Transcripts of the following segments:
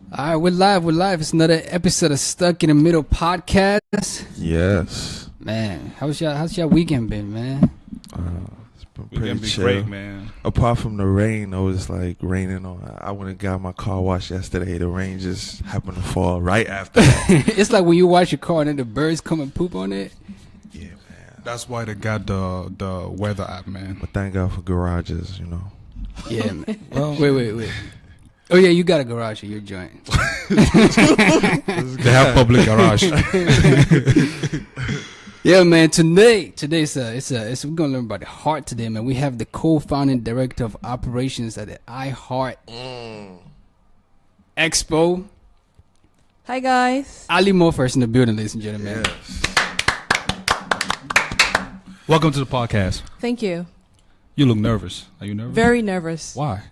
All right, we're live. We're live. It's another episode of Stuck in the Middle podcast. Yes. Man, how's your weekend been, man? It's been pretty chill. Great, man. Apart from the rain, it was like raining on. I went and got my car washed yesterday. The rain just happened to fall right after that. It's like when you wash your car and then the birds come and poop on it. Yeah, man. That's why they got the weather app, man. But thank God for garages, you know. Yeah, man. Well, wait. Oh yeah, you got a garage at your joint. They have public garage. Yeah, man. Today's we're gonna learn about the heart today, man. We have the co-founding director of operations at the iHeart Expo. Hi guys. Alli Mofor in the building, ladies and gentlemen. Yes. Welcome to the podcast. Thank you. You look nervous. Are you nervous? Very nervous. Why?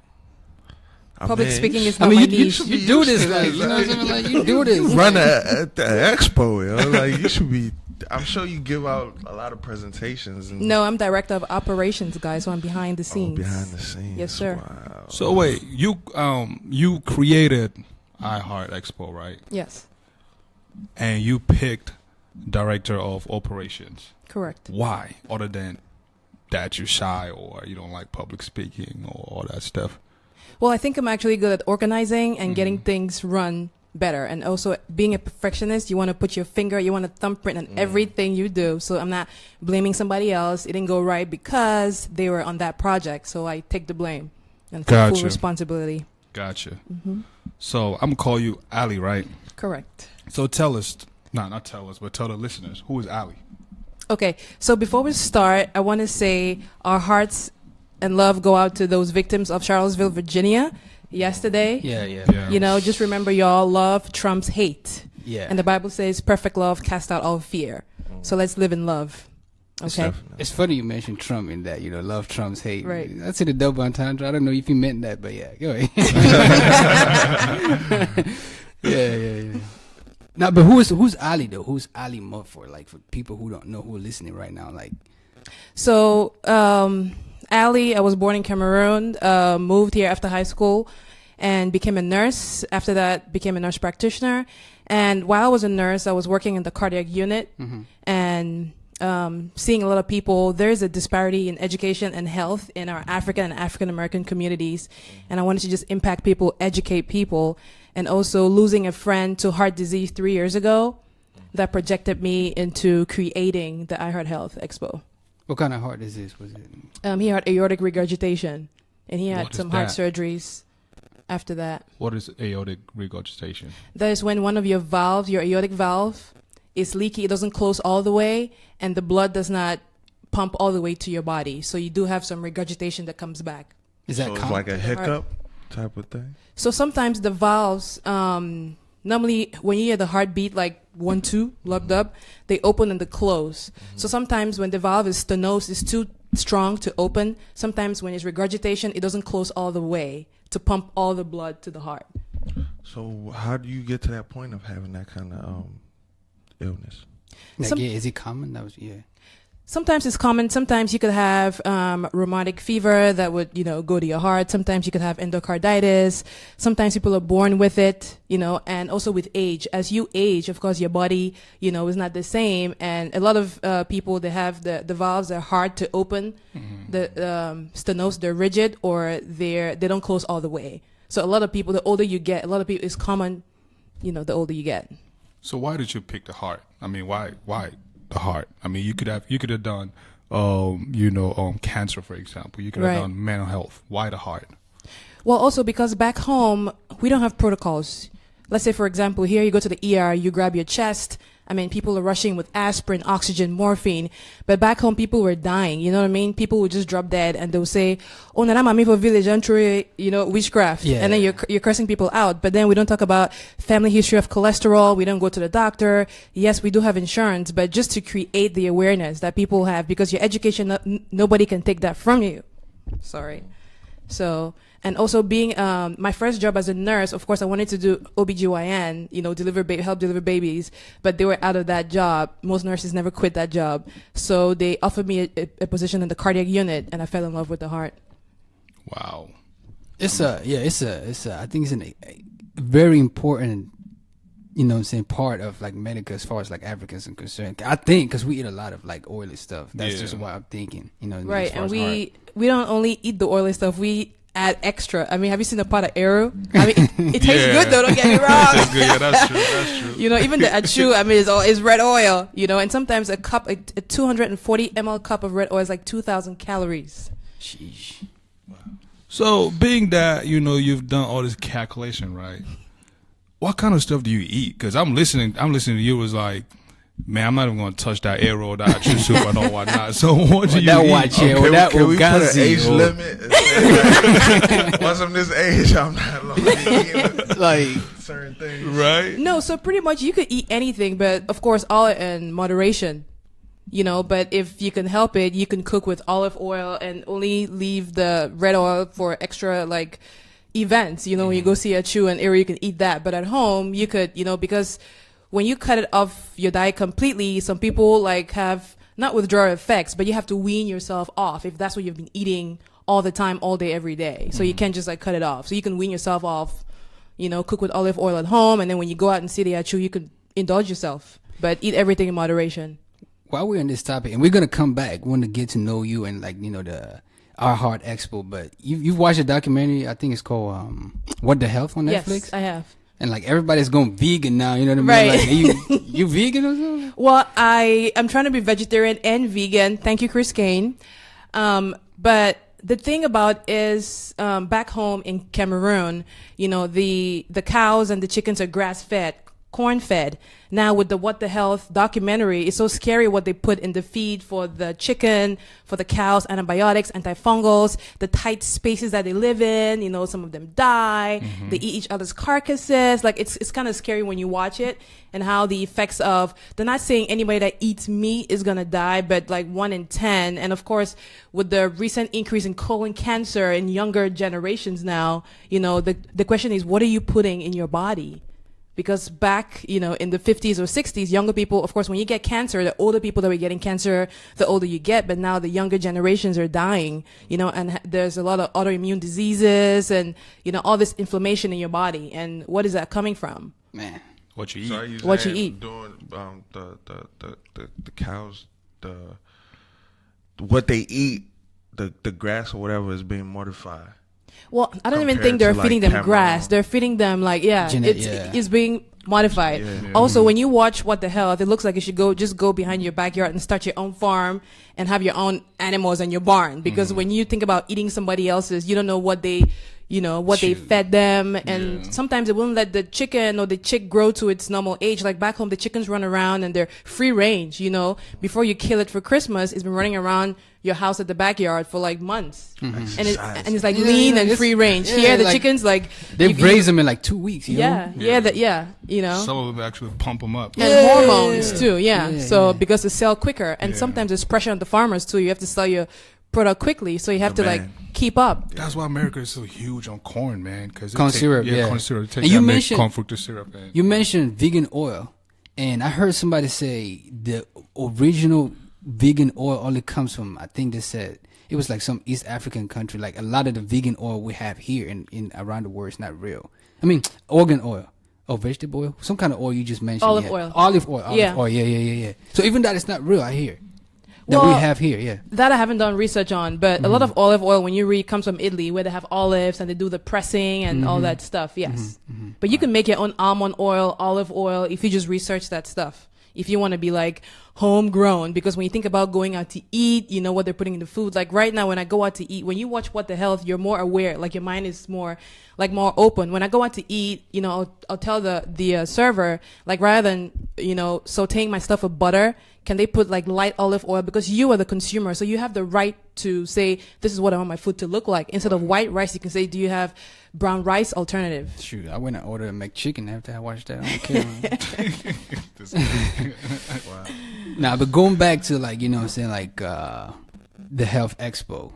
Public speaking is not my niche. You do this, like, you know what I'm saying? Like, you do this. Run at the expo, yo. Like, you should be. I'm sure you give out a lot of presentations. And No, I'm director of operations, guys, so I'm behind the scenes. behind the scenes. Yes, sir. Wow. So wait, you created iHeart Expo, right? Yes, And you picked director of operations. correct. Why? Other than that you're shy or you don't like public speaking or all that stuff. Well, I think I'm actually good at organizing and getting things run better. And also being a perfectionist, you want to put your finger, you want a thumbprint on everything you do. So I'm not blaming somebody else. It didn't go right because they were on that project. So I take the blame and take full Gotcha. responsibility. Gotcha. So I'm gonna call you Alli, right? Correct. So tell us, not tell us, but tell the listeners, who is Alli? Okay, so before we start, I want to say our hearts and love go out to those victims of Charlottesville, Virginia yesterday. Yeah. You know, just remember, y'all, love trumps hate. Yeah. And the Bible says perfect love casts out all fear. So let's live in love. Okay? It's funny you mentioned Trump in that, love Trump's hate. Right. That's in the double entendre. I don't know if you meant that, but yeah, go ahead. Yeah. Now, but who's Alli though? Who's Alli Mofor? Like, for people who don't know, who are listening right now, like. So, Alli, I was born in Cameroon, moved here after high school and became a nurse. After that, became a nurse practitioner. And while I was a nurse, I was working in the cardiac unit and seeing a lot of people. There's a disparity in education and health in our African and African American communities. And I wanted to just impact people, educate people, and also losing a friend to heart disease 3 years ago that projected me into creating the iHeart Health Expo. What kind of heart disease was it? He had aortic regurgitation, and he had What is some heart that? surgeries after that. What is aortic regurgitation? That is when one of your valves, your aortic valve, is leaky. It doesn't close all the way, and the blood does not pump all the way to your body. So you do have some regurgitation that comes back. Is that So it's common? like a hiccup type of thing? So sometimes the valves, normally when you hear the heartbeat like 1, 2, locked up, they open and they close. So sometimes when the valve is stenosed, it's too strong to open. Sometimes when it's regurgitation, it doesn't close all the way to pump all the blood to the heart. So how do you get to that point of having that kind of illness? Like, is it common? That was Sometimes it's common. Sometimes you could have rheumatic fever that would, go to your heart. Sometimes you could have endocarditis. Sometimes people are born with it, and also with age. As you age, of course, your body, is not the same. And a lot of people, they have the valves are hard to open. The stenosis, they're rigid or they don't close all the way. So a lot of people, the older you get, it's common, the older you get. So why did you pick the heart? I mean, why the heart? I mean, you could have done, cancer, for example. You could have done mental health. Why the heart? Well, also because back home, we don't have protocols. Let's say, for example, here you go to the ER, you grab your chest. I mean, people are rushing with aspirin, oxygen, morphine. But back home, people were dying. You know what I mean? People would just drop dead and they'll say, oh, nana mami for village, witchcraft. Yeah. And then you're cursing people out. But then we don't talk about family history of cholesterol. We don't go to the doctor. Yes, we do have insurance, but just to create the awareness that people have, because your education, nobody can take that from you. Sorry. So, and also being my first job as a nurse, of course, I wanted to do OBGYN, help deliver babies, but they were out of that job. Most nurses never quit that job. So they offered me a position in the cardiac unit, and I fell in love with the heart. Wow. I think it's an very important, you know what I'm saying, part of like medical as far as like Africans are concerned. I think because we eat a lot of like oily stuff. That's just what I'm thinking, you know. Right, as far and as we don't only eat the oily stuff. We add extra. I mean, have you seen a pot of arrow? I mean, it tastes good though. Don't get me wrong. That's good. Yeah, that's true. That's true. You know, even the achu, I mean, it's red oil. You know, and sometimes a 240 ml cup of red oil is like 2,000 calories. Sheesh. So, being that you've done all this calculation, right? What kind of stuff do you eat? Because I'm listening to you. Was like, man, I'm not even gonna touch that arrow or that achu soup. I know why not. So, what do you that eat? watch here, Can, or that can we put an Ugazi, age or- limit? Once I'm this age, I'm not eating like certain things. Right? No, so pretty much you could eat anything, but of course, all in moderation. You know, but if you can help it, you can cook with olive oil and only leave the red oil for extra like events. You know, when you go see a chew and area, you can eat that. But at home, you could, because when you cut it off your diet completely, some people like have not withdrawal effects, but you have to wean yourself off if that's what you've been eating all the time, all day, every day. So you can't just like cut it off. So you can wean yourself off, cook with olive oil at home. And then when you go out and see the achu, you can indulge yourself, but eat everything in moderation. while we're on this topic, and we're gonna come back, we want to get to know you and like the Our Heart Expo. But you've watched a documentary, I think it's called What the Health on Netflix. Yes, I have. And like everybody's going vegan now, you know what I mean? Right. Like, you vegan or something? Well, I'm trying to be vegetarian and vegan. Thank you, Chris Kane. But the thing about is back home in Cameroon, the cows and the chickens are grass fed, corn fed. Now with the What the Health documentary, it's so scary what they put in the feed for the chicken, for the cows, antibiotics, antifungals, the tight spaces that they live in. Some of them die. Mm-hmm. They eat each other's carcasses. Like it's kind of scary when you watch it, and how the effects of, they're not saying anybody that eats meat is going to die, but like 1 in 10. And of course, with the recent increase in colon cancer in younger generations now, the question is, what are you putting in your body? Because back, in the 50s or 60s, younger people, of course, when you get cancer, the older people that were getting cancer, the older you get. But now the younger generations are dying, and there's a lot of autoimmune diseases and, all this inflammation in your body. And what is that coming from? Man. What you eat. So are you What you saying eat. Doing the cows, what they eat, the grass or whatever is being modified. Well, I don't even Compared think they're to, like, feeding them Cameroon. grass. They're feeding them it's being modified. Yeah. Also, when you watch What the Health, it looks like you should go behind your backyard and start your own farm and have your own animals in your barn. Because when you think about eating somebody else's, you don't know what they fed them. And sometimes it won't let the chicken or the chick grow to its normal age. Like back home, the chickens run around and they're free range, Before you kill it for Christmas, it's been running around your house at the backyard for like months. Mm-hmm. And it's like lean and free range. yeah, Here, the like, chickens, like, They raise them in like 2 weeks, yeah, Some of them actually pump them up. and hormones too, Yeah, so yeah. because they sell quicker, and sometimes there's pressure on the farmers too. You have to sell your product quickly, so you have to Man. like keep up. That's why America is so huge on corn, man. Cause Corn syrup, yeah. corn syrup. Take And you that, make mentioned- corn fructose syrup. And You mentioned vegan oil, and I heard somebody say the original vegan oil only comes from, I think they said it was like some East African country. Like a lot of the vegan oil we have here in around the world is not real. I mean, organ oil. Oh, vegetable oil? Some kind of oil you just mentioned. Olive yeah. oil. Olive oil. Yeah. Yeah. So even that is not real, I hear. That we Well, have here, yeah. That I haven't done research on, but a lot of olive oil, when you read, comes from Italy, where they have olives and they do the pressing and all that stuff. Yes, but you can make your own almond oil, olive oil, if you just research that stuff. If you want to be like homegrown, because when you think about going out to eat, you know what they're putting in the food. Like right now, when I go out to eat, when you watch What the Health, you're more aware. Like your mind is more open. When I go out to eat, I'll tell the server, like rather than sauteing my stuff with butter, can they put like light olive oil, because you are the consumer, so you have the right to say this is what I want my food to look like. Instead of white rice, you can say, do you have brown rice alternative? Shoot, I went and ordered a McChicken after I watched that on camera. Wow. Nah, but going back to like, what I'm saying, like the Health Expo,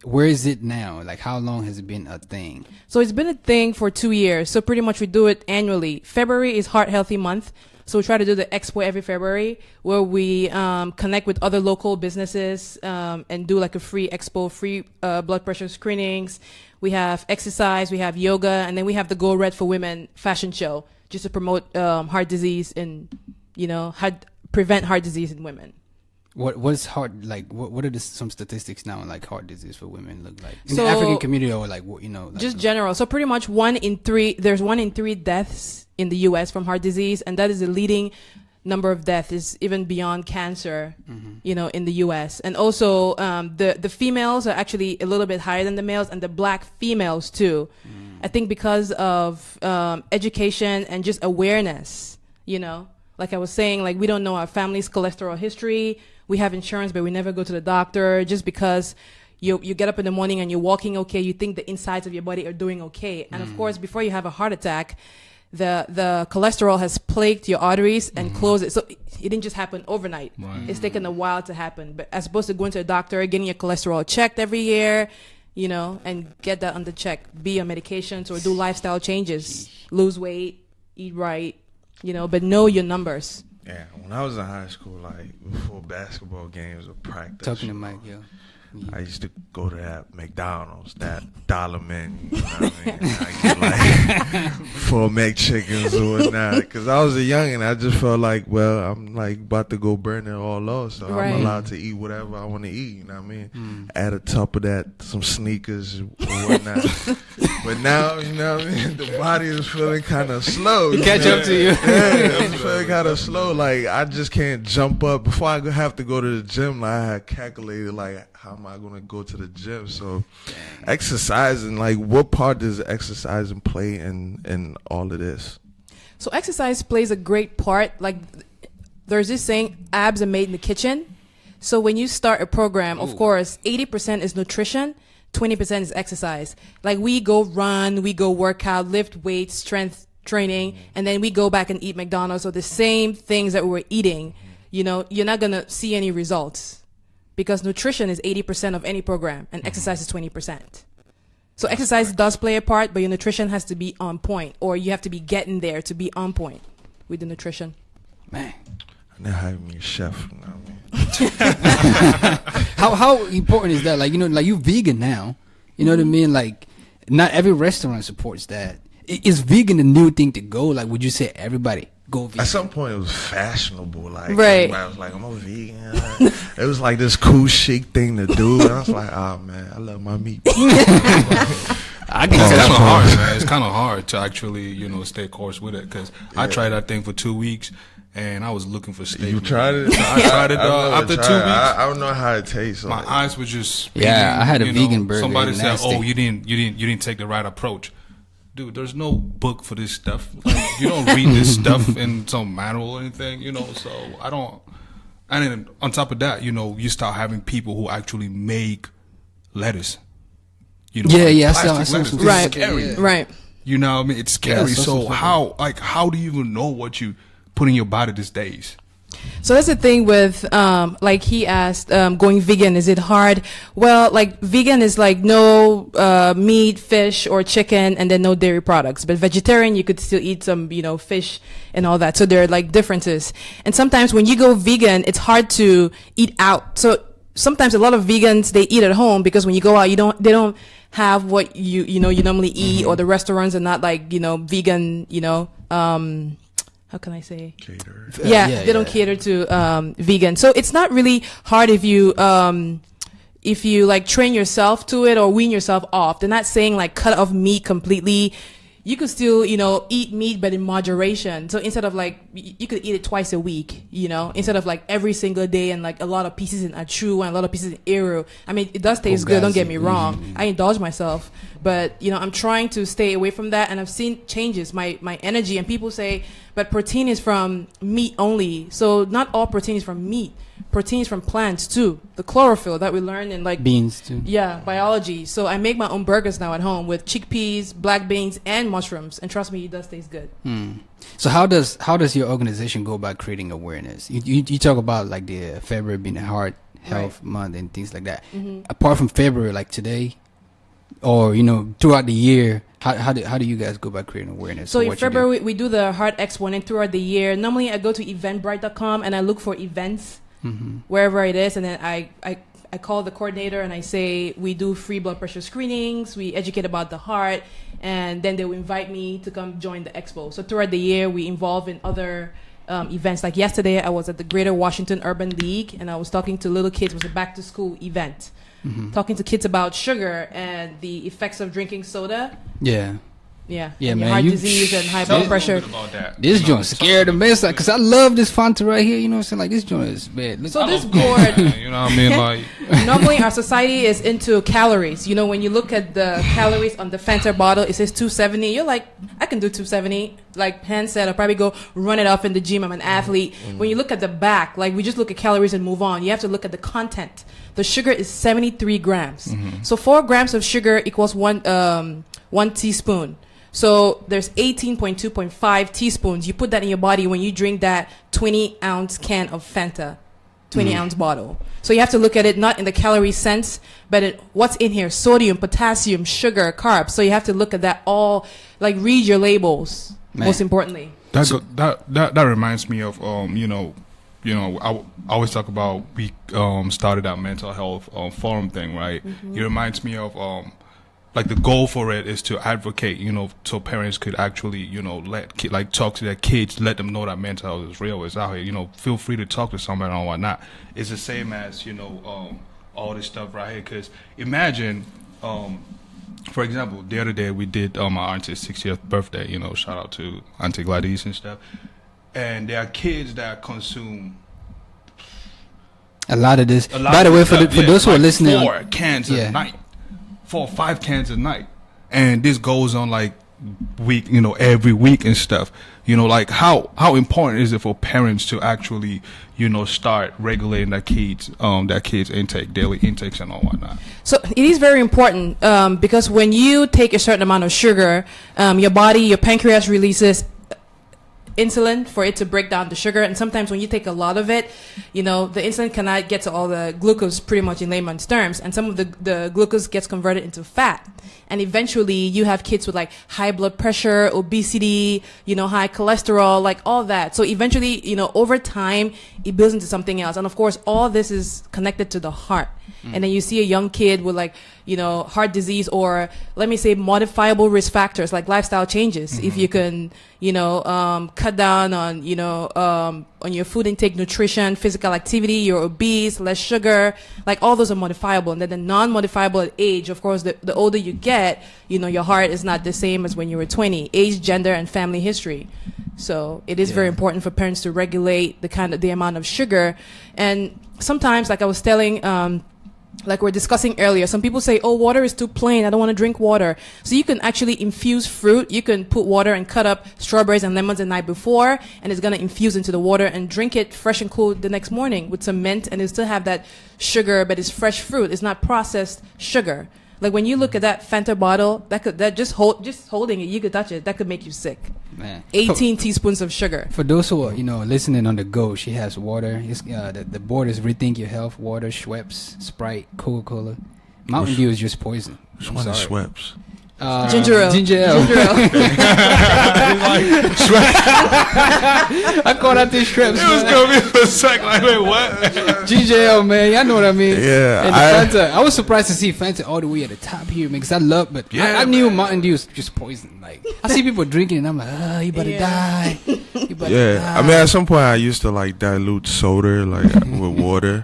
where is it now? Like how long has it been a thing? So it's been a thing for 2 years. So pretty much we do it annually. February is Heart Healthy Month. So we try to do the expo every February where we connect with other local businesses and do like a free expo, free blood pressure screenings. We have exercise, we have yoga, and then we have the Go Red for Women fashion show just to promote heart disease and, prevent heart disease in women. What's heart like? What are some statistics now on like heart disease for women look like in So, the African community or like like, just general. So pretty much 1 in 3. There's 1 in 3 deaths in the U.S. from heart disease, and that is the leading number of deaths. Is even beyond cancer, in the U.S. And also the females are actually a little bit higher than the males, and the black females too. I think because of education and just awareness. Like I was saying, like we don't know our family's cholesterol history. We have insurance, but we never go to the doctor. Just because you get up in the morning and you're walking okay, you think the insides of your body are doing okay. And of course, before you have a heart attack, the cholesterol has plagued your arteries and closed it. So it didn't just happen overnight. Right. It's taken a while to happen. But as opposed to going to the doctor, getting your cholesterol checked every year, and get that under check, be on medications or do lifestyle changes, lose weight, eat right, but know your numbers. Yeah, when I was in high school, like before basketball games or practice, talking to Mike, I used to go to that McDonald's, that dollar menu. You know what I mean? I get like 4 McChickens or whatnot. Because I was a youngin', I just felt like, well, I'm like about to go burn it all off, so Right. I'm allowed to eat whatever I want to eat. You know what I mean? Add a top of that, some sneakers or whatnot. But now, you know what I mean? The body is feeling kind of slow. catch up to you. Yeah, I'm feeling kind of slow. Like I just can't jump up before I have to go to the gym. Like I had calculated like how am I gonna go to the gym? So exercising, like what part does exercising play in all of this? So exercise plays a great part. Like there's this saying, abs are made in the kitchen. So when you start a program, of course, 80% is nutrition, 20% is exercise. Like we go run, we go work out, lift weights, strength training, and then we go back and eat McDonald's or the same things that we were eating. You're not gonna see any results because nutrition is 80% of any program and exercise is 20%. So exercise does play a part, but your nutrition has to be on point, or you have to be getting there to be on point with the nutrition. Man, They're having me a chef. You know what I mean? how important is that? Like like you vegan now. You know what I mean? Like not every restaurant supports that. Is vegan a new thing to go? Like would you say everybody go vegan? At some point, it was fashionable. Like, Right. everybody was like, I'm a vegan. It was like this cool, chic thing to do. And I was like, oh, man, I love my meat. I can It's say kind of that. hard, man. It's kind of hard to actually, stay course with it. Because I tried that thing for 2 weeks, and I was looking for steak. You tried it? I tried it after 2 weeks. I don't know how it tastes. My Like, eyes were just Yeah, I had a you know, vegan burger, Somebody said, nasty. "Oh, you didn't take the right approach." Dude, there's no book for this stuff. Like, you don't read this stuff in some manual or anything, so I don't. And then on top of that, you start having people who actually make lettuce. Yeah, I saw plastic lettuce. some It's Right. scary. Right. You know what I mean? It's scary. Yeah, So how do you even know what you put in your body these days? So that's the thing with, like he asked, going vegan, is it hard? Well, like vegan is like no meat, fish, or chicken, and then no dairy products. But vegetarian, you could still eat some, fish and all that. So there are like differences. And sometimes when you go vegan, it's hard to eat out. So sometimes a lot of vegans, they eat at home because when you go out, they don't have what you normally eat, or the restaurants are not like, vegan, how can I say? cater. Yeah, they don't cater to vegan. So it's not really hard if you like train yourself to it or wean yourself off. They're not saying like cut off meat completely. You could still, eat meat, but in moderation. So instead of like, you could eat it twice a week, instead of like every single day and like a lot of pieces in achu and a lot of pieces in eru. I mean, it does taste good, don't get me wrong. I indulge myself, but I'm trying to stay away from that. And I've seen changes, my energy, and people say, but protein is from meat only. So not all protein is from meat. Protein is from plants too. The chlorophyll that we learned in like beans too. yeah, biology. So I make my own burgers now at home with chickpeas, black beans, and mushrooms. And trust me, it does taste good. So how does your organization go about creating awareness? You talk about like the February being a heart health month and things like that. Apart from February, like today, or throughout the year? How do you guys go about creating awareness? So of in what you do? February, we do the Heart Expo, and throughout the year, normally I go to eventbrite.com and I look for events wherever it is, and then I call the coordinator and I say, we do free blood pressure screenings, we educate about the heart, and then they will invite me to come join the expo. So throughout the year, we involve in other events. Like yesterday, I was at the Greater Washington Urban League, and I was talking to little kids. It was a back-to-school event. Talking to kids about sugar and the effects of drinking soda. Yeah, and man. heart disease and high blood pressure. About that. This joint scared the mess out because I love this Fanta right here. You know what I'm saying? Like this joint is bad. Look, So this gourd, You know what I mean? Like, normally our society is into calories. When you look at the calories on the Fanta bottle, it says 270. You're like, I can do 270. Like Han said, I'll probably go run it off in the gym. I'm an athlete. When you look at the back, like we just look at calories and move on. You have to look at the content. The sugar is 73 grams. So 4 grams of sugar equals one teaspoon. So there's 18.2.5 teaspoons. You put that in your body when you drink that 20-ounce can of Fanta, 20-ounce bottle. So you have to look at it not in the calorie sense, but what's in here: sodium, potassium, sugar, carbs. So you have to look at that all, like read your labels. Man. Most importantly. that reminds me of I always talk about we started our mental health forum thing, right? It reminds me of like the goal for it is to advocate, so parents could actually, let talk to their kids, let them know that mental health is real, it's out here. Feel free to talk to somebody or whatnot. It's the same as all this stuff right here. Because imagine, for example, the other day we did my auntie's 60th birthday. Shout out to Auntie Gladys and stuff. And there are kids that consume a lot of this. By the way, for those who are listening, 4 cans a night, 4 or 5 cans a night, and this goes on like week, every week and stuff. Like how important is it for parents to actually, start regulating their kids' intake, daily intakes and all whatnot? So it is very important because when you take a certain amount of sugar, your body, your pancreas releases insulin for it to break down the sugar, and sometimes when you take a lot of it, the insulin cannot get to all the glucose, pretty much in layman's terms, and some of the glucose gets converted into fat, and eventually you have kids with like high blood pressure, obesity, high cholesterol, like all that. So eventually, over time it builds into something else, and of course all this is connected to the heart. And then you see a young kid with like, heart disease, or let me say modifiable risk factors like lifestyle changes. If you can, cut down on, on your food intake, nutrition, physical activity, you're obese, less sugar, like all those are modifiable. And then the non-modifiable at age, of course, the older you get, your heart is not the same as when you were 20. Age, gender, and family history. So it is very important for parents to regulate the amount of sugar. And sometimes, like I was telling, like we're discussing earlier, some people say, oh, water is too plain, I don't want to drink water. So you can actually infuse fruit. You can put water and cut up strawberries and lemons the night before, and it's going to infuse into the water, and drink it fresh and cool the next morning with some mint, and it still have that sugar, but it's fresh fruit. It's not processed sugar. Like when you look at that Fanta bottle, just holding it, you could touch it, that could make you sick. Man. 18 teaspoons of sugar. For those who are, listening on the go, she has water. It's, the board is Rethink Your Health, water, Schweppes, Sprite, Coca-Cola. Mountain Dew is just poison. Which one is Schweppes? Ginger ale. Ginger ale. I called out this Schweppes. It was gonna be a sec. Like, wait, what? Ginger ale, man. Y'all know what I mean. Yeah, And the Fanta, I was surprised to see Fanta all the way at the top here, man, because I love, but I knew Mountain Dew was just poison. Like, I see people drinking, and I'm like, you better die. You better die. I mean, at some point I used to like dilute soda like with water,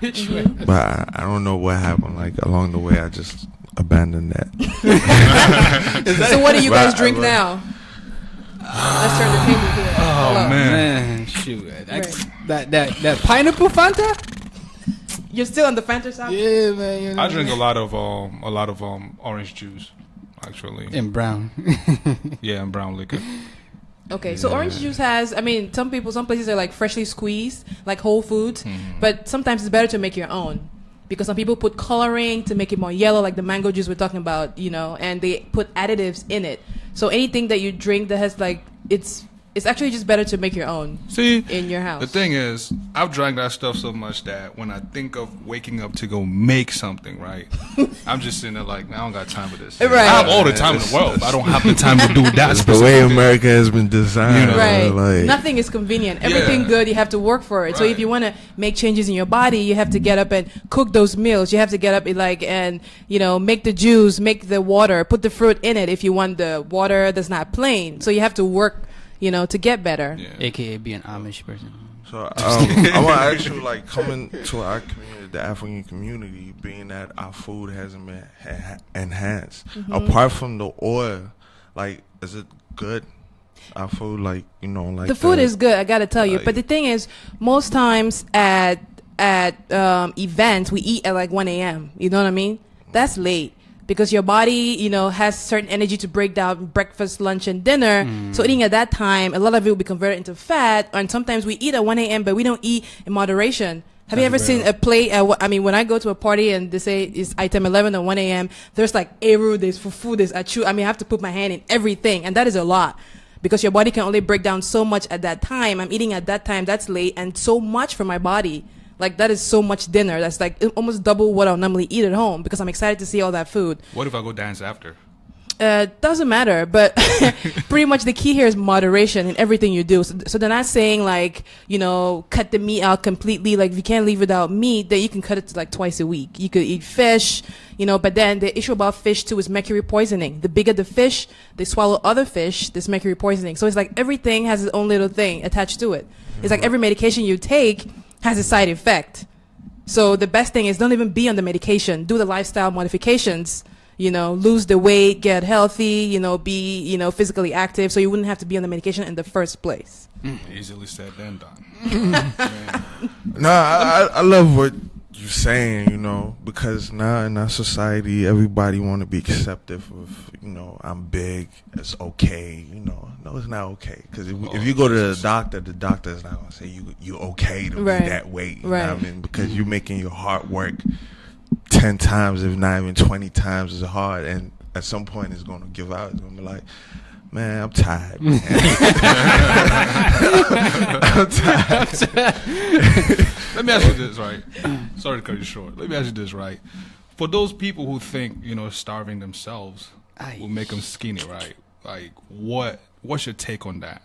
but I don't know what happened. Like along the way, I just abandoned that. So what do you guys drink now? Let's turn the table here. Oh man, shoot, that pineapple Fanta. You're still on the Fanta side? Yeah, man. I drink a lot of orange juice, actually. And brown. Yeah, and brown liquor. Okay, so orange juice has, some places are like freshly squeezed, like Whole Foods, but sometimes it's better to make your own. Because some people put coloring to make it more yellow, like the mango juice we're talking about, and they put additives in it. So anything that you drink that has like, it's it's actually just better to make your own See, in your house. the thing is, I've drank that stuff so much that when I think of waking up to go make something, right, I'm just sitting there like, man, I don't got time for this. Right. I have all the time in the world, but I don't have the time to do that. That's the way America has been designed. You know, Right. Like, Nothing is convenient. Everything Yeah. good, you have to work for it. So Right. if you want to make changes in your body, you have to get up and cook those meals. You have to get up and make the juice, make the water, put the fruit in it if you want the water that's not plain. So you have to work, to get better. Yeah. AKA be an Amish person. So I want to ask you, like, coming to our community, the African community, being that our food hasn't been enhanced, apart from the oil, like, is it good? Our food, like, like The food is good, I gotta tell you. like- But the thing is, most times at events, we eat at like 1 a.m. You know what I mean? That's late. Because your body, has certain energy to break down breakfast, lunch, and dinner. So eating at that time, a lot of it will be converted into fat. And sometimes we eat at 1 a.m., but we don't eat in moderation. Have you ever seen a plate? When I go to a party and they say it's item 11 at 1 a.m., there's like eru, there's fufu, there's achu. I have to put my hand in everything. And that is a lot. Because your body can only break down so much at that time. I'm eating at that time, that's late, and so much for my body. Like, that is so much dinner. That's like almost double what I'll normally eat at home because I'm excited to see all that food. What if I go dance after? Doesn't matter, but pretty much the key here is moderation in everything you do. So they're not saying like, cut the meat out completely. Like, if you can't leave without meat, then you can cut it to like twice a week. You could eat fish, but then the issue about fish too is mercury poisoning. The bigger the fish, they swallow other fish, there's mercury poisoning. So it's like everything has its own little thing attached to it. It's like every medication you take has a side effect. So the best thing is don't even be on the medication. Do the lifestyle modifications. Lose the weight, get healthy, be, physically active so you wouldn't have to be on the medication in the first place. Easily said than done. No, I love what you're saying, because now in our society, everybody want to be accepted of, I'm big, it's okay, No, it's not okay. Because if you go to the doctor is not going to say you okay to Right. be that weight. You know Right. what I mean? Because you're making your heart work 10 times, if not even 20 times as hard. And at some point, it's going to give out. It's going to be like, man, I'm tired, man. I'm tired. Let me ask you this, right? Sorry to cut you short. Let me ask you this, right? For those people who think, starving themselves will make them skinny, right? Like, what's your take on that?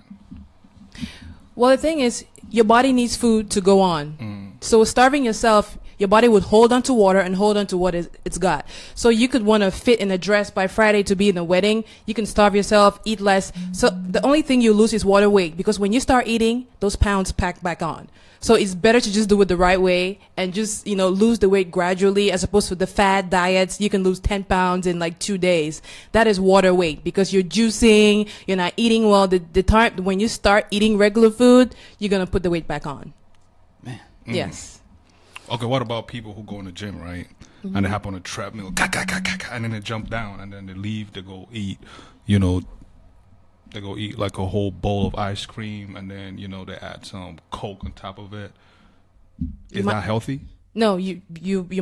Well, the thing is, your body needs food to go on. So starving yourself, your body would hold on to water and hold on to what it's got. So you could want to fit in a dress by Friday to be in a wedding. You can starve yourself, eat less. So the only thing you lose is water weight because when you start eating, those pounds pack back on. So it's better to just do it the right way and just, lose the weight gradually as opposed to the fad diets. You can lose 10 pounds in like 2 days. That is water weight because you're juicing, you're not eating well. The time when you start eating regular food, you're going to put the weight back on. Man. Yes. Okay, what about people who go in the gym, right? And they hop on a treadmill, and then they jump down, and then they leave to go eat, they go eat like a whole bowl of ice cream, and then, they add some Coke on top of it. Is that healthy? No, you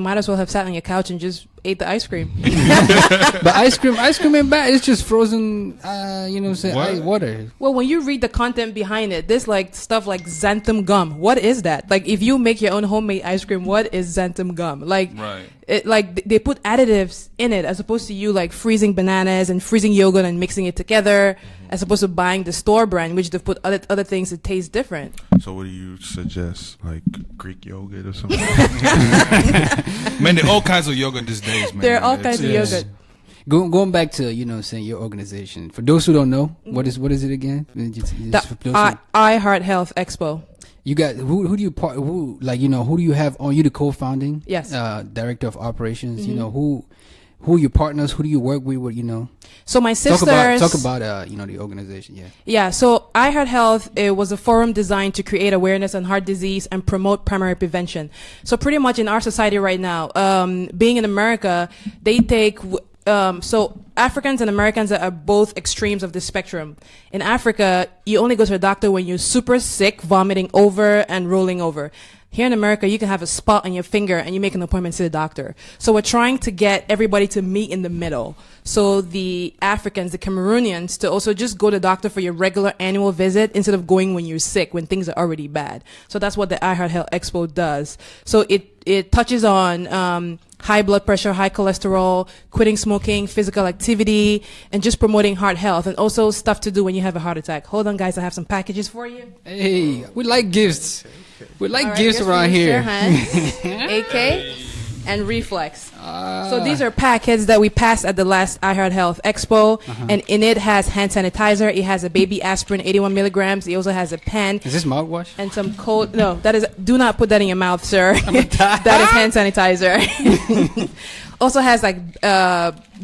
might as well have sat on your couch and just ate the ice cream. But ice cream ain't bad. It's just frozen, What? water. Well, when you read the content behind it, there's like stuff like xanthan gum. What is that? Like, if you make your own homemade ice cream, what is xanthan gum? Like, Right. they put additives in it as opposed to you like freezing bananas and freezing yogurt and mixing it together, as opposed to buying the store brand, which they've put other things that taste different. So what do you suggest? Like Greek yogurt or something? Man, there are all kinds of yogurt these days, man. There are all kinds of It's- yogurt. Going back to your organization. For those who don't know, what is it again? For those who- I Heart Health Expo. You got who do you who do you have on you the co-founding? Yes. Director of operations. Who your partners? Who do you work with? So my sisters Talk about the organization. Yeah. Yeah, so I Heart Health, it was a forum designed to create awareness on heart disease and promote primary prevention. So pretty much in our society right now, being in America, they take so Africans and Americans are both extremes of the spectrum. In Africa, you only go to a doctor when you're super sick, vomiting over and rolling over. Here in America, you can have a spot on your finger and you make an appointment to the doctor. So we're trying to get everybody to meet in the middle. So the Africans, the Cameroonians, to also just go to the doctor for your regular annual visit instead of going when you're sick, when things are already bad. So that's what the I Heart Health Expo does. So it touches on high blood pressure, high cholesterol, quitting smoking, physical activity, and just promoting heart health, and also stuff to do when you have a heart attack. Hold on, guys, I have some packages for you. Hey, we like gifts. We like All right, gifts just around use here. your hands. AK and Reflex. So these are packets that we passed at the last I Heart Health Expo, and in it has hand sanitizer. It has a baby aspirin, 81 milligrams. It also has a pen. Is this mouthwash? And some cold. No, that is. Do not put that in your mouth, sir. That is hand sanitizer. Also has like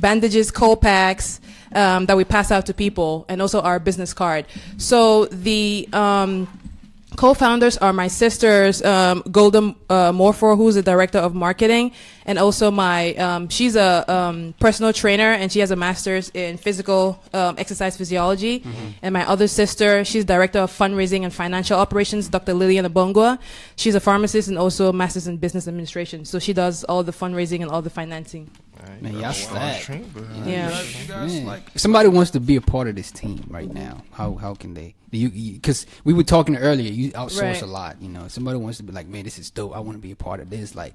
bandages, cold packs that we pass out to people, and also our business card. So the co-founders are my sisters, Golden Mofor, who's the director of marketing, and also my she's a personal trainer, and she has a master's in physical exercise physiology. And my other sister, she's director of fundraising and financial operations, Dr. Lillian Abongwa. She's a pharmacist and also a master's in business administration. So she does all the fundraising and all the financing. Man, y'all stacked. Yeah. Man. If somebody wants to be a part of this team right now, how can they? Because we were talking earlier, you outsource Right. a lot. You know, if somebody wants to be like, man, this is dope. I want to be a part of this. Like,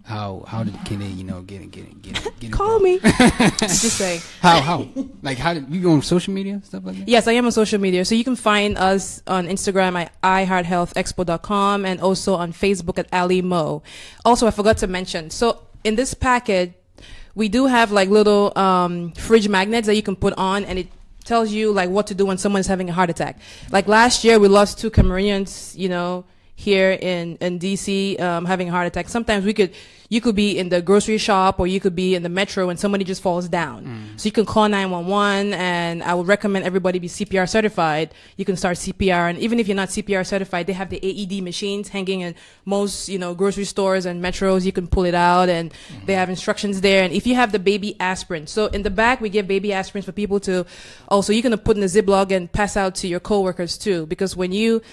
can they get Call involved? me. Just say. How how did you go on social media and stuff like that? Yes, I am on social media. So you can find us on Instagram at iHeartHealthExpo.com and also on Facebook at Alli Mo. Also, I forgot to mention. So in this packet, we do have like little fridge magnets that you can put on, and it tells you like what to do when someone's having a heart attack. Like last year, we lost 2 Cameroonians, here in DC having a heart attack. Sometimes you could be in the grocery shop or you could be in the metro and somebody just falls down. So you can call 911, and I would recommend everybody be CPR certified. You can start CPR, and even if you're not CPR certified, they have the AED machines hanging in most, grocery stores and metros. You can pull it out, and they have instructions there. And if you have the baby aspirin, so in the back we give baby aspirins for people to also, you can put in a Ziploc and pass out to your coworkers too, because when you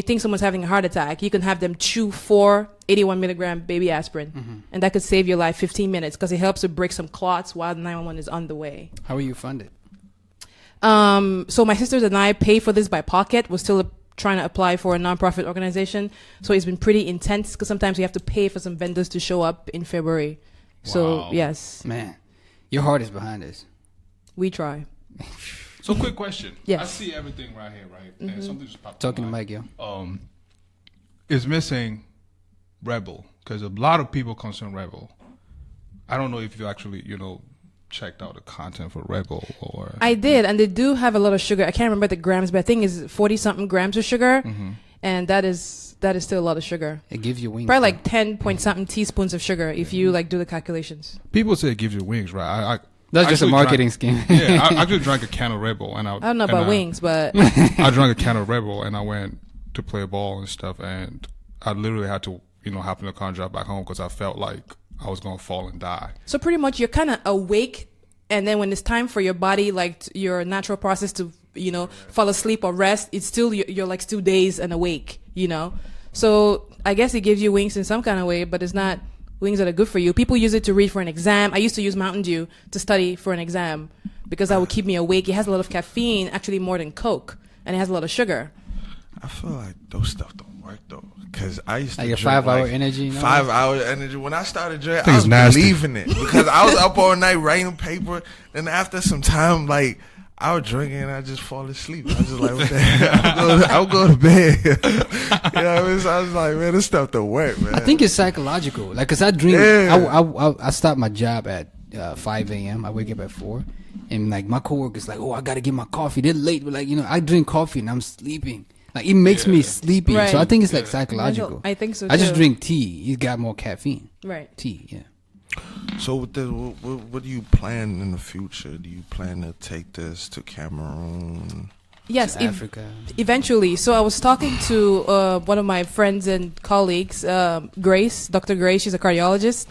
think someone's having a heart attack, you can have them chew 4 81 milligram baby aspirin, and that could save your life 15 minutes because it helps to break some clots while 911 is on the way. How are you funded? So my sisters and I pay for this by pocket. We're still trying to apply for a nonprofit organization, so it's been pretty intense because sometimes we have to pay for some vendors to show up in February. So Wow. yes, Man, your heart is behind this. we try. So quick question. Yes. I see everything right here, right? And something just popped Talking to in my Mike, yo. Is missing Rebel, because a lot of people consume Rebel. I don't know if you actually, checked out the content for Rebel or. I did, and they do have a lot of sugar. I can't remember the grams, but I think it's 40-something grams of sugar, and that is still a lot of sugar. It gives you wings. Probably like 10-point-something teaspoons of sugar if you do the calculations. People say it gives you wings, right? That's just a actually marketing scheme. Yeah, I actually drank a can of Rebel, and I don't know about wings, but I drank a can of Rebel, and I went to play ball and stuff, and I literally had to, hop in the car and drive back home because I felt like I was gonna fall and die. so pretty much you're kind of awake, and then when it's time for your body, like your natural process to, fall asleep or rest, it's still you're like still dazed and awake, So I guess it gives you wings in some kind of way, but it's not wings that are good for you. People use it to read for an exam. I used to use Mountain Dew to study for an exam because that would keep me awake. It has a lot of caffeine, actually more than Coke, and it has a lot of sugar. I feel like those stuff don't work though, because I used to Like your drink 5-hour energy. 5 hour energy. When I started drinking, Thing's I was nasty. believing it because I was up all night writing paper, and after some time, like I would drink and I just fall asleep. I was just like, what the hell? I'll go to bed. You know what I mean? So I was like, man, this stuff don't work, man. I think it's psychological. Like, cause I drink. Yeah. I start my job at 5 a.m. I wake up at 4, and like my coworkers like, oh, I gotta get my coffee. They're late, but like I drink coffee and I'm sleeping. Like it makes me sleepy. Right. So I think it's like psychological. I think so I just too. drink tea. It's got more caffeine. Right. Tea, yeah. So with this, what do you plan in the future? Do you plan to take this to Cameroon? Yes, To Africa. eventually. So I was talking to one of my friends and colleagues, Grace, Dr. Grace. She's a cardiologist,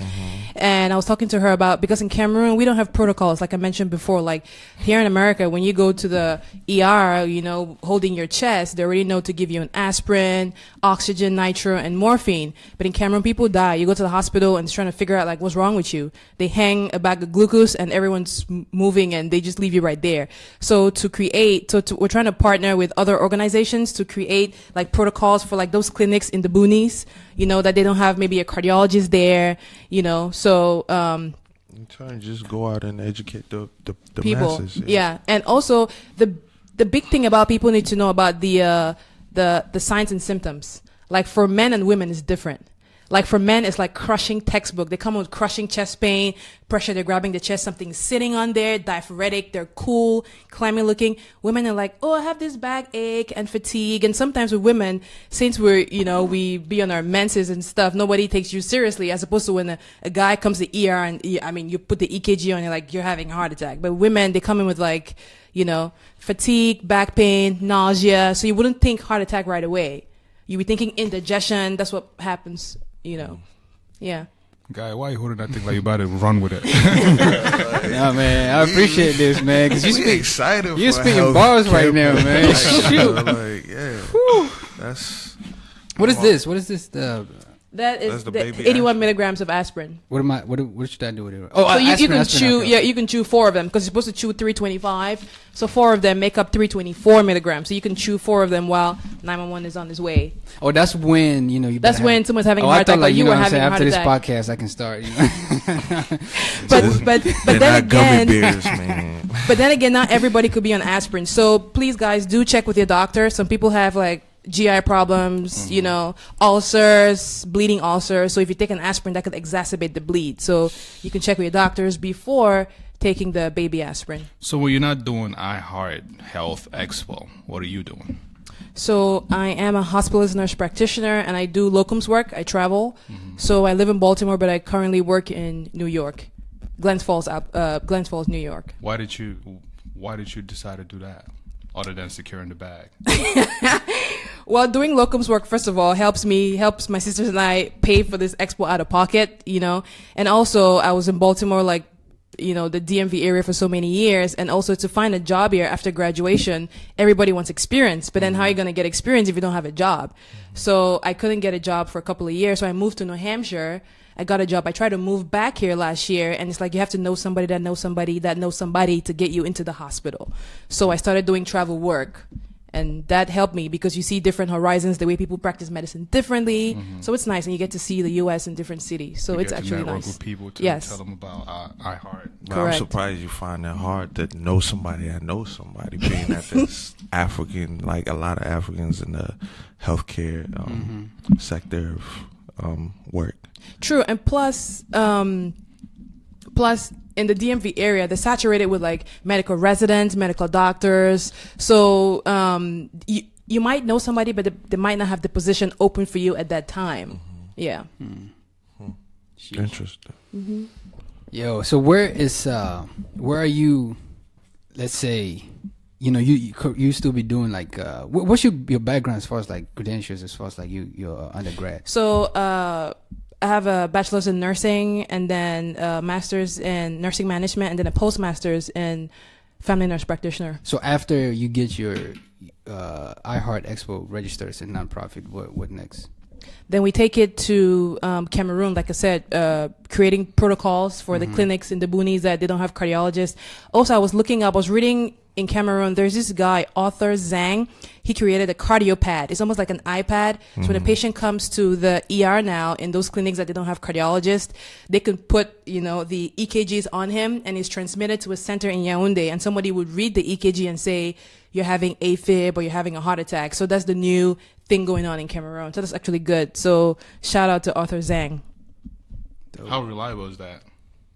And I was talking to her about, because in Cameroon, we don't have protocols, like I mentioned before. Like here in America, when you go to the ER, you know, holding your chest, they already know to give you an aspirin, oxygen, nitro, and morphine. But in Cameroon, people die. You go to the hospital and it's trying to figure out, like, what's wrong with you. They hang a bag of glucose and everyone's moving and they just leave you right there. So we're trying to partner with other organizations to create like protocols for like those clinics in the boonies, you know, that they don't have maybe a cardiologist there, you know. So I'm trying to just go out and educate the people. masses. Yeah. And also the big thing about people need to know about the signs and symptoms. Like for men and women is different. Like for men, it's like crushing textbook. They come with crushing chest pain, pressure, they're grabbing the chest, something's sitting on there, diaphoretic, they're cool, clammy looking. Women are like, oh, I have this backache and fatigue. And sometimes with women, since we be on our menses and stuff, nobody takes you seriously, as opposed to when a guy comes to ER and, you put the EKG on, you're like, you're having a heart attack. But women, they come in with like, fatigue, back pain, nausea. So you wouldn't think heart attack right away. You'd be thinking indigestion. That's what happens. Yeah. Guy, why you holding that thing like you about to run with it? Yeah, man, I appreciate this, man, because We excited. you're for spitting health bars right care, now, man. Like, Shoot. like, yeah, that's. What is this? What is this? That is That's the the baby 81 aspirin. milligrams of aspirin. What should I do with it? Oh, So you aspirin, can aspirin, chew, okay. you can chew 4 of them because you're supposed to chew 325. So 4 of them make up 324 milligrams. So you can chew 4 of them while 911 is on his way. Oh, that's when you That's when someone's having a I heart thought attack, like or you you know were what I'm saying, having a after heart this attack. podcast I can start. But They're then not gummy again, bears, man. but then again, not everybody could be on aspirin. So please, guys, do check with your doctor. Some people have like GI problems, ulcers, bleeding ulcers. So if you take an aspirin, that could exacerbate the bleed. So you can check with your doctors before taking the baby aspirin. So when you're not doing iHeart Health Expo, what are you doing? So I am a hospitalist nurse practitioner, and I do locums work. I travel. So I live in Baltimore, but I currently work in New York, Glens Falls, New York. Why did you decide to do that, other than securing the bag? Well, doing locums work, first of all, helps my sisters and I pay for this expo out of pocket, And also, I was in Baltimore, the DMV area for so many years. And also to find a job here after graduation, everybody wants experience. But then how are you going to get experience if you don't have a job? So I couldn't get a job for a couple of years. So I moved to New Hampshire. I got a job. I tried to move back here last year, and it's like you have to know somebody that knows somebody that knows somebody to get you into the hospital. So I started doing travel work, and that helped me because you see different horizons, the way people practice medicine differently. So it's nice, and you get to see the U.S. in different cities. So You it's get to actually network nice. with people to Yes. tell them about iHeart. But Correct. I'm surprised you find it hard to know somebody that knows somebody, being that there's African, like a lot of Africans in the healthcare sector of work. True, and plus in the DMV area, they're saturated with like medical residents, medical doctors. So you might know somebody, but they might not have the position open for you at that time. Yeah. Interesting. Yo, so where are you? Let's say, you still be doing like what's your background as far as like credentials, as far as like your undergrad? So I have a bachelor's in nursing, and then a master's in nursing management, and then a postmaster's in family nurse practitioner. So after you get your iHeart Expo registered as a nonprofit, what next? Then we take it to Cameroon, like I said, creating protocols for the clinics in the boonies that they don't have cardiologists. Also, I was reading in Cameroon, there's this guy, Arthur Zhang. He created a cardio pad. It's almost like an iPad. So when a patient comes to the ER now, in those clinics that they don't have cardiologists, they can put, the EKGs on him, and it's transmitted to a center in Yaoundé, and somebody would read the EKG and say, you're having AFib or you're having a heart attack. So that's the new thing going on in Cameroon. So that's actually good. So shout out to Arthur Zhang. How reliable is that?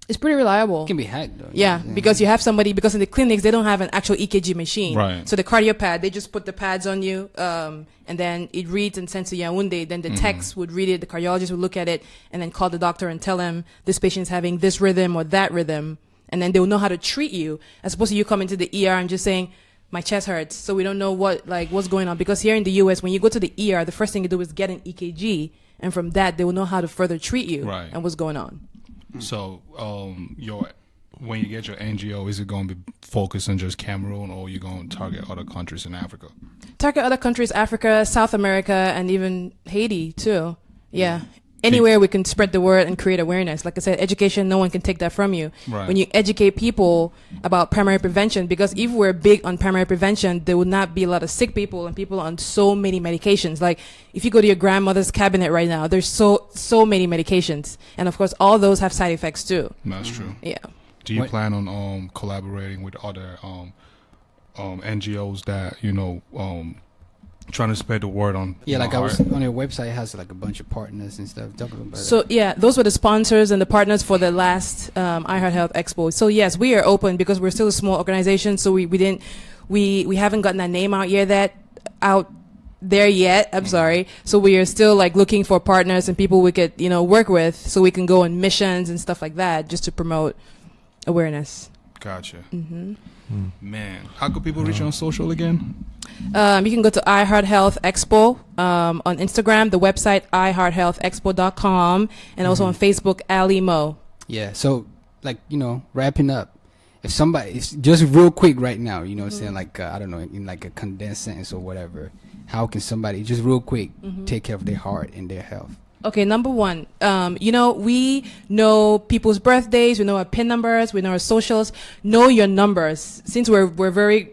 It's pretty reliable. It can be hacked though. Yeah, because you have somebody, because in the clinics, they don't have an actual EKG machine. Right. So the cardio pad, they just put the pads on you, and then it reads and sends to Yaoundé. Then the techs would read it, the cardiologist would look at it, and then call the doctor and tell him this patient's having this rhythm or that rhythm. And then they will know how to treat you, as opposed to you come into the ER and just saying, my chest hurts. So we don't know what's going on. Because here in the US, when you go to the ER, the first thing you do is get an EKG. And from that, they will know how to further treat you Right. and what's going on. So, when you get your NGO, is it going to be focused on just Cameroon, or you going to target other countries in Africa? Target other countries, Africa, South America, and even Haiti too. Yeah. Anywhere we can spread the word and create awareness. Like I said, education, no one can take that from you. Right. When you educate people about primary prevention, because if we're big on primary prevention, there would not be a lot of sick people and people on so many medications. Like if you go to your grandmother's cabinet right now, there's so many medications. And of course, all those have side effects too. That's true. Yeah. Do you plan on collaborating with other NGOs that, trying to spread the word on? I was on your website, it has like a bunch of partners and stuff. Talk about So yeah, those were the sponsors and the partners for the last iHeart Health Expo. So yes, we are open because we're still a small organization. So we haven't gotten that name out there yet. I'm sorry. So we are still like looking for partners and people we could work with, so we can go on missions and stuff like that, just to promote awareness. Gotcha. Man, how could people reach you on social again? You can go to iHeart Health Expo on Instagram, the website iHeartHealthExpo.com, and also on Facebook, Alli Mo. Yeah. So wrapping up, if just real quick right now, what I'm saying, like I don't know, in like a condensed sentence or whatever, how can somebody just real quick take care of their heart and their health? Okay, number one, we know people's birthdays, we know our PIN numbers, we know our socials. Know your numbers. Since we're very,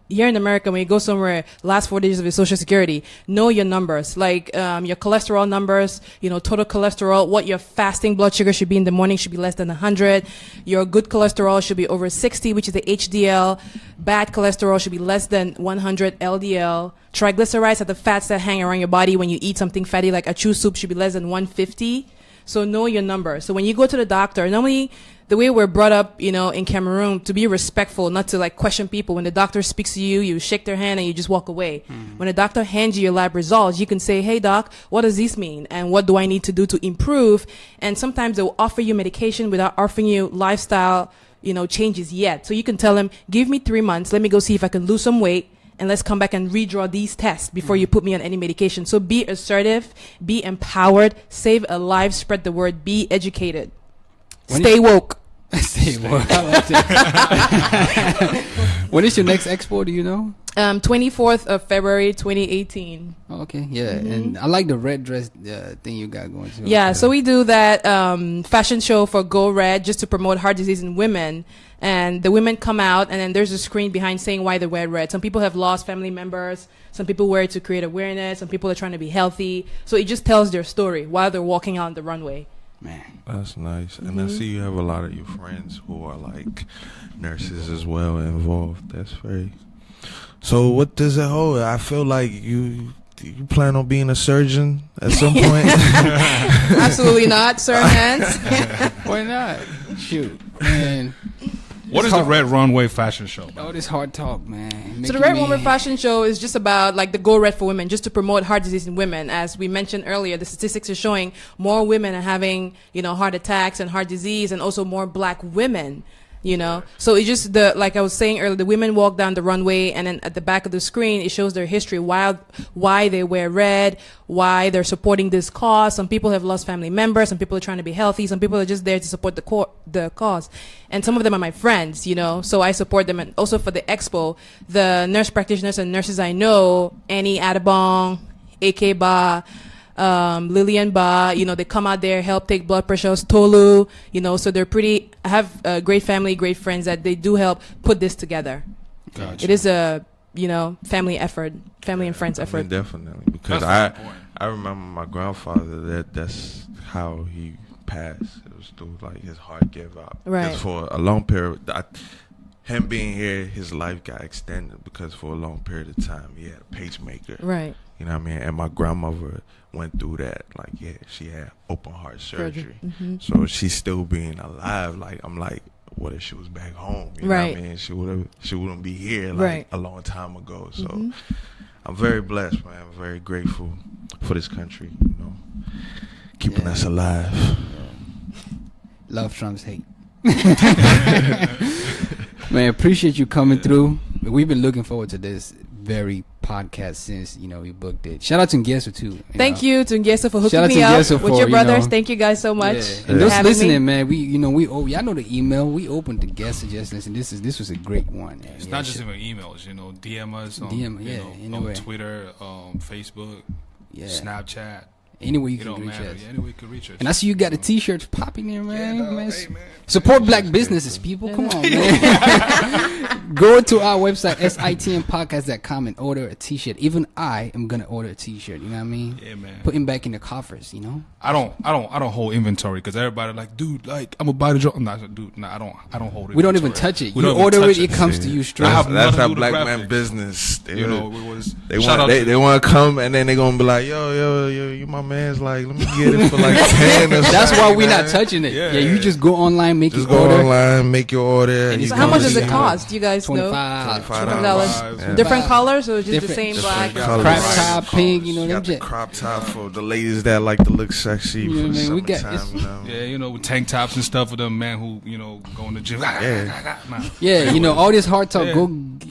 here in America, when you go somewhere, last 4 digits of your social security, know your numbers, like your cholesterol numbers, total cholesterol, what your fasting blood sugar should be in the morning should be less than 100. Your good cholesterol should be over 60, which is the HDL. Bad cholesterol should be less than 100 LDL. Triglycerides are the fats that hang around your body when you eat something fatty, like a chew soup, should be less than 150. So know your number. So when you go to the doctor, normally the way we're brought up, in Cameroon, to be respectful, not to like question people. When the doctor speaks to you, you shake their hand and you just walk away. When the doctor hands you your lab results, you can say, hey doc, what does this mean? And what do I need to do to improve? And sometimes they'll offer you medication without offering you lifestyle, changes yet. So you can tell them, give me 3 months. Let me go see if I can lose some weight. And let's come back and redraw these tests before you put me on any medication. So be assertive, be empowered, save a life, spread the word, be educated. Stay woke. Stay woke. I like it. When is your next expo? Do you know? 24th of February, 2018. Oh, okay, yeah. And I like the red dress thing you got going too. Yeah, so we do that fashion show for Go Red just to promote heart disease in women. And the women come out, and then there's a screen behind saying why they wear red. Some people have lost family members. Some people wear it to create awareness. Some people are trying to be healthy. So it just tells their story while they're walking out the runway. Man, that's nice. And I see you have a lot of your friends who are like nurses as well involved. That's very. So what does it hold? I feel like you plan on being a surgeon at some point. Absolutely not, Sir Hans. Why not? Shoot, man. What is the Red Runway fashion show? Oh, this hard talk, man. So the Red Runway fashion show is just about like the Go Red for women, just to promote heart disease in women. As we mentioned earlier, the statistics are showing more women are having, heart attacks and heart disease, and also more black women. So it's just like I was saying earlier, the women walk down the runway, and then at the back of the screen, it shows their history, why they wear red, why they're supporting this cause. Some people have lost family members. Some people are trying to be healthy. Some people are just there to support the cause. And some of them are my friends, so I support them. And also for the expo, the nurse practitioners and nurses I know, Annie Adabong, AK Ba, Lillian Ba, they come out there, help take blood pressures, Tolu, so they're I have a great family, great friends that they do help put this together. Gotcha. It is a, family effort, family and friends effort. I mean, definitely, because I remember my grandfather, that's how he passed. It was through like his heart gave out. Right. 'Cause for a long period, him being here, his life got extended because for a long period of time, he had a pacemaker. Right. You know what I mean? And my grandmother went through that. Like, yeah, she had open heart surgery. So she's still being alive. Like, I'm like, what if she was back home? You know what I mean? She wouldn't be here like a long time ago. So I'm very blessed, man. I'm very grateful for this country, keeping us alive. Love trumps hate. Man, appreciate you coming through. We've been looking forward to this very podcast since you booked it. Shout out to Ngieso too. Thank you to Ngieso for hooking Shout out me to up Ngieso with for, your brothers. Thank you guys so much. Yeah. for And those having listening, me. man, y'all know the email. We opened the guest suggestions, and this was a great one. It's not just even emails, DM us on, anyway. on Twitter, Facebook, Snapchat. Anyway, you It can don't reach matter. us. Yeah, anyway, you can reach us. And I see you got the T-shirts popping there, man. Yeah, no, Man, hey, man. Support black businesses, people. Come on, man. Go to our website, sitnpodcast.com, and order a T-shirt. Even I am gonna order a T-shirt. You know what I mean? Yeah, man. Put him back in the coffers. I don't hold inventory because everybody like, dude, like I'm gonna buy the job. I'm not, dude. Nah, I don't hold inventory. We don't even touch it. We You don't even order touch it, it comes to you straight. I have That's nothing how to do black with man graphics. business. They want they want to come and then they gonna be like, yo, you my man's like, let me get it for like 10 or That's something, why we're man. not touching it. Yeah. Yeah, you just go online, make Just your go order. online, make your order. And you So it's how come much to does see it cost? Do you guys know? $25. $25. Yeah. Different colors or just the Different- same different black? colors. Crop Right. top, pink, You them got the jet. crop top for the ladies that like to look sexy You know for what I the mean? We got- summertime. Yeah, with tank tops and stuff for them man who go in the gym. Yeah. Nah. Yeah, all this hard talk. Yeah. Go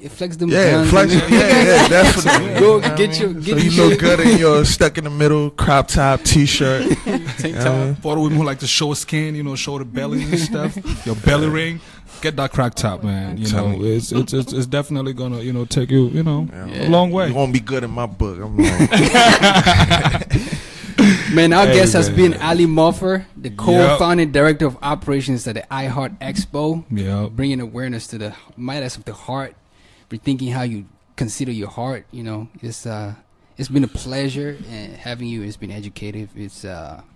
flex them Yeah, guns. flex, yeah, definitely. Go You know what get I your- mean? get so your you look shit. good in your stuck in the middle crop top T-shirt. Tank Yeah, top. man. For the women who like to show a skin, show the belly and stuff. Your belly ring. Get that crack top, man. telling you. It's definitely gonna take you, Yeah. a long way. You won't be good in my book. I'm like, Man, our Hey, guest has man. been Alli Mofor, the co-founding director of operations at the iHeart Expo, Yeah. bringing awareness to the matters of the heart, rethinking how you consider your heart. It's been a pleasure and having you. It's been educative. It's been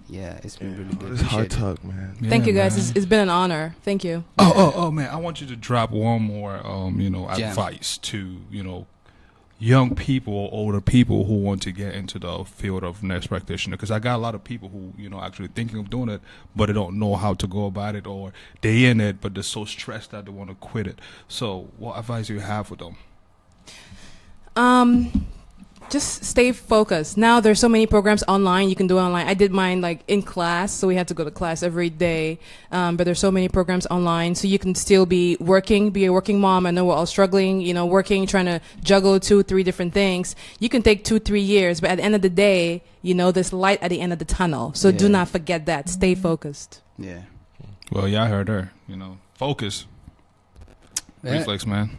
really good. it's hard Appreciate it. talk, man. Thank you guys. man. It's been an honor. Thank you. Oh man, I want you to drop one more Gem. advice to, young people or older people who want to get into the field of nurse practitioner, because I got a lot of people who, actually thinking of doing it, but they don't know how to go about it, or they in it, but they're so stressed that they want to quit it. So what advice do you have for them? Just stay focused. Now there's so many programs online. You can do it online. I did mine like in class, so we had to go to class every day. But there's so many programs online, so you can still be a working mom. I know we're all struggling, working, trying to juggle 2-3 different things. You can take 2-3 years, but at the end of the day, there's light at the end of the tunnel. So do Yeah. not forget that. Stay focused. Yeah. Well, yeah, I heard her. Focus. Yeah. Reflex, man.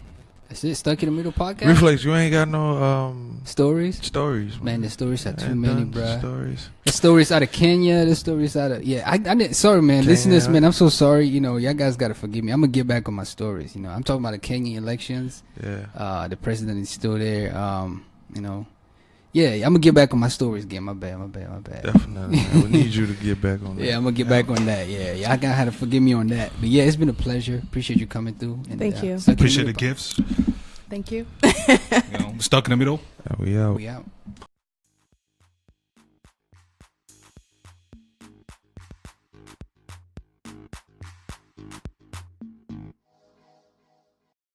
That's it. Stuck in the Middle podcast. Reflex, you ain't got no Stories. stories, Man, the stories are too Ain't many, done bruh. Stories. The stories out of Kenya. The stories out of I didn't. Sorry, man. Listeners, Kenya. man, I'm so sorry. Y'all guys gotta forgive me. I'm gonna get back on my stories. I'm talking about the Kenyan elections. Yeah. The president is still there. Yeah, I'm gonna get back on my stories again. My bad. Definitely. Man. We need you to get back on that. Yeah, I'm gonna get back on that. Yeah, y'all gotta have to forgive me on that. But yeah, it's been a pleasure. Appreciate you coming through. And, Thank you. Stuck in Appreciate the Middle. gifts. Thank you. Stuck in the middle. Yeah, we out. We out.